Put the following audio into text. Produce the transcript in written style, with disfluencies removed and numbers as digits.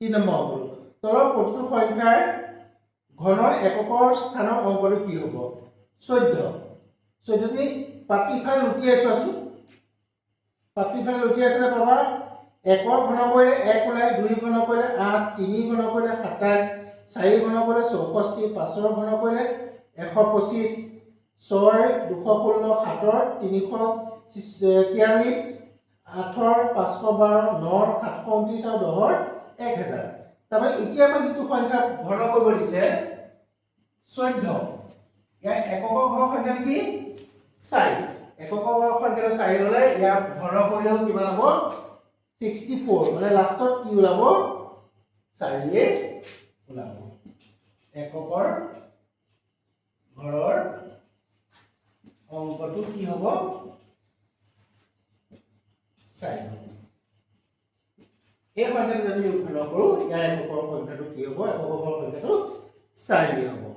3 number অংকটো তলৰ প্ৰতিটো সংখ্যাৰ ঘনৰ এককৰ স্থানৰ অংকটো কি হ'ব 14 তুমি পাতিফালে লুটি আছোৱাচোন পাতিফালে লুটি আছে পাবা একৰ ঘন কৰিলে 1 ওলাই 2 ঘন কৰিলে 8 3 ঘন কৰিলে 27 4 ঘন কৰিলে 64 5 ঘন কৰিলে 125 6 216 7 343 8 512 9 729 আৰু 10 1000 তাৰমানে এতিয়া আমাক যিটো সংখ্যা ঘন কৰিব দিছে 14 ইয়াৰ এককৰ ঘৰ সংখ্যা কি 4 এককৰ ঘৰ সংখ্যাটো 4 হলে ইয়াৰ ঘন কৰিলেও কিমান হ'ব 64 মানে লাষ্টত কি ওলাব 4 এ ওলাব এককৰ ঘৰৰ অংকটো কি হ'ব 4 এই সংখ্যাটো যদি ঘন কৰো ইয়াৰ এককৰ সংখ্যাটো কি হ'ব এককৰ ঘৰ সংখ্যাটো 4 হ'ব